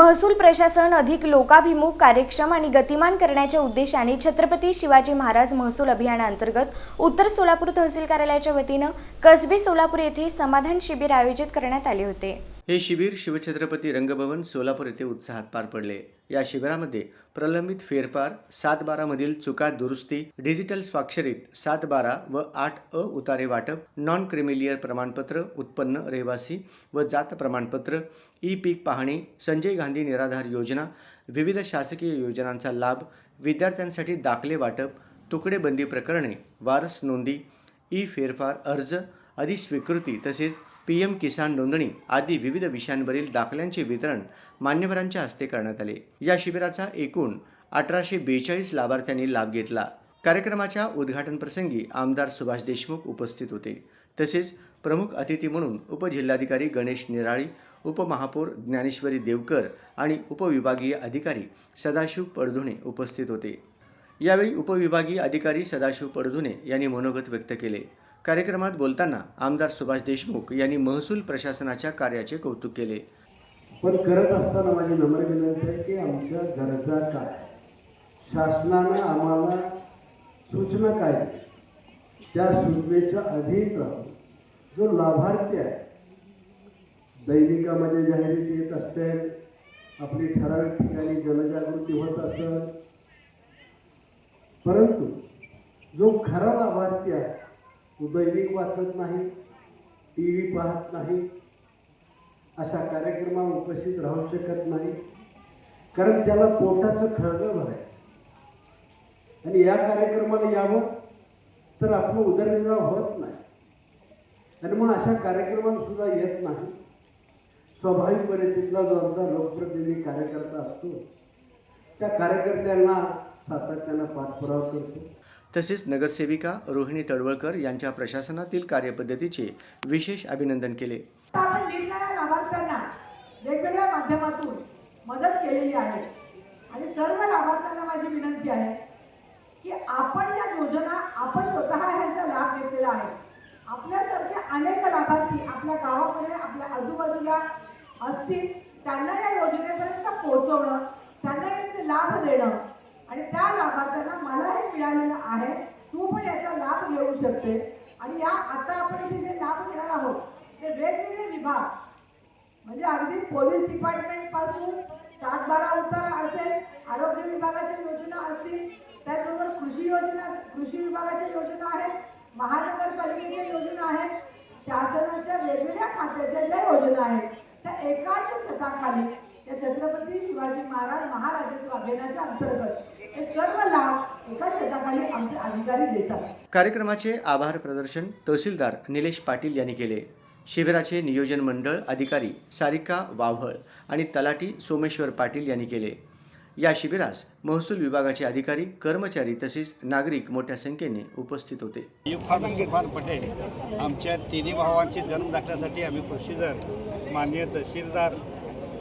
महसूल प्रशासन अधिक लोकाभिमुख, कार्यक्षम आणि गतिमान करण्याच्या उद्देशाने छत्रपती शिवाजी महाराज महसूल अभियानांतर्गत उत्तर सोलापूर तहसील कार्यालयाच्या वतीने कसबे सोलापूर येथे समाधान शिबिर आयोजित करण्यात आले होते। हे शिबिर शिवछत्रपती रंगभवन सोलापूर येथे उत्साहात पार पडले। या शिबिरामध्ये प्रलंबित फेरफार 7/12 मधील चुका दुरुस्ती, डिजिटल स्वाक्षरीत 7/12 व 8 उतारे वाटप, नॉन क्रिमिलियर प्रमाणपत्र, उत्पन्न, रहिवासी व जात प्रमाणपत्र, ई पीक पाहणी, संजय गांधी निराधार योजना, विविध शासकीय योजनांचा लाभ, विद्यार्थ्यांसाठी दाखले वाटप, तुकडेबंदी प्रकरणे, वारस नोंदी, ई फेरफार अर्ज आदी स्वीकृती तसेच PM किसान नोंदणी आदी विविध विषयांवरील दाखल्यांचे वितरण मान्यवरांच्या हस्ते करण्यात आले। या शिबिराचा एकूण 1842 लाभार्थ्यांनी लाभ घेतला। कार्यक्रमाच्या उद्घाटन प्रसंगी आमदार सुभाष देशमुख उपस्थित होते। तसेच प्रमुख अतिथी म्हणून उपजिल्हाधिकारी गणेश निराळी, उपमहापौर ज्ञानेश्वरी देवकर आणि उपविभागीय अधिकारी सदाशिव पडधुणे उपस्थित होते। यावेळी उपविभागीय अधिकारी सदाशिव पडधुणे यांनी मनोगत व्यक्त केले। कार्यक्रमात बोलताना आमदार सुभाष देशमुख यांनी महसूल प्रशासनाच्या कार्याचे कौतुक केले। पण करत असताना माझी नम्र विनंती आहे की आमच्या गरजा काय, शासनाने आम्हाला सूचना काय, त्या सूचनेच्या अधीन जो लाभार्थी आहे, दैनिकामध्ये जाहिराती येत असते, आपली ठराविक ठिकाणी जनजागृती होत असेल, परंतु जो खरा लाभार्थी आहे तो दैनिक वाचत नाही, TV पाहत नाही, अशा कार्यक्रमात उपस्थित राहू शकत नाही, कारण त्याला पोटाचं खळगळ भरायचं आणि या कार्यक्रमाला यावं तर आपलं उदरनिर्वाह होत नाही आणि म्हणून अशा कार्यक्रमाला सुद्धा येत नाही। स्वाभाविकपणे तिथला जो आमचा लोकप्रतिनिधी कार्यकर्ता असतो त्या कार्यकर्त्यांना सातत्यानं पाठपुरावा करतो। तसेच नगरसेविका रोहिणी तळवळकर यांच्या प्रशासनातील कार्यपद्धतीचे विशेष अभिनंदन केले। आपण निरनिराळ्या लाभार्थ्यांना वेगवेगळ्या माध्यमातून मदत केलेली आहे आणि सर्व लाभार्थ्यांना माझी विनंती आहे की आपण या योजना आपण स्वतः ह्यांचा लाभ घेतलेला आहे। आपल्यासारखे अनेक लाभार्थी आपल्या गावामध्ये आपल्या आजूबाजूला असतील, त्यांना या योजनेपर्यंत पोहोचवणं, त्यांना याचे लाभ देणं आणि त्या लाभार्थ्यांना मला हे मिळालेलं आहे, तू पण याचा लाभ घेऊ शकते। आणि या आता आपण इथे जे लाभ घेणार आहोत ते वेगवेगळे विभाग, म्हणजे अगदी पोलीस डिपार्टमेंट पासून 7/12 उतारा असेल, आरोग्य विभागाच्या योजना असतील, त्याचबरोबर कृषी विभागाच्या योजना आहेत, महानगरपालिकेच्या योजना आहेत, शासनाच्या वेगवेगळ्या खात्याच्या ज्या योजना आहेत त्या एकाच छताखाली या छत्रपती शिवाजी महाराज महाराजस्व अभियानाच्या अंतर्गत हे सर्व लाभ एका छताखाली आमचे अधिकारी देतात। कार्यक्रमाचे आभार प्रदर्शन तहसीलदार निलेश पाटील यांनी केले। शिबिराचे नियोजन मंडळ अधिकारी सारिका वाव्हळ आणि तलाठी सोमेश्वर पाटील यांनी केले। या शिबिरास महसूल विभागाचे अधिकारी, कर्मचारी तसेच नागरिक मोठ्या संख्येने उपस्थित होते। युफान पटेल आमच्या तिन्ही भावांची जन्म दाखल्यासाठी आम्ही प्रोसिजर माननीय तहसीलदार,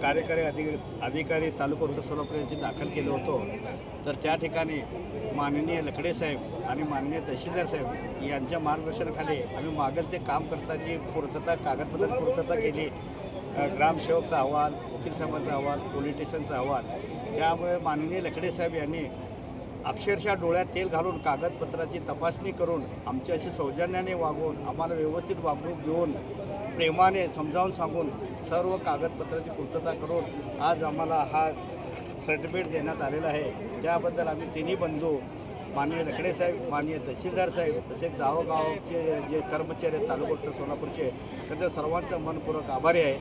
कार्यकारी अधिकारी तालुका उत्तर सोलापूर यांची दाखल केलं होतं। तर त्या ठिकाणी माननीय लकडे साहेब आणि माननीय तहसीलदार साहेब यांच्या मार्गदर्शनाखाली आम्ही मागेल ते काम करताची पूर्तता, कागदपत्र पूर्तता केली। ग्रामसेवकचा अहवाल, वकील साहेबांचा अहवाल, पोलीस स्टेशनचा अहवाल, त्यामुळे माननीय लकडे साहेब यांनी अक्षरशः डोळ्यात तेल घालून कागदपत्राची तपासणी करून आमच्याशी सौजन्याने वागून आम्हाला व्यवस्थित वागणूक देऊन प्रेमाने समजावून सांगून सर्व कागदपत्राची पूर्तता करून आज आम्हाला हा सर्टिफिकेट देण्यात आलेला आहे। त्याबद्दल आम्ही तिन्ही बंधू, माननीय लकडे साहेब, माननीय तहसीलदार साहेब तसेच गावोगावचे जे कर्मचारी आहेत तालुका उत्तर सोलापूरचे, त्यांच्या सर्वांचा मनपूर्वक आभारी आहे।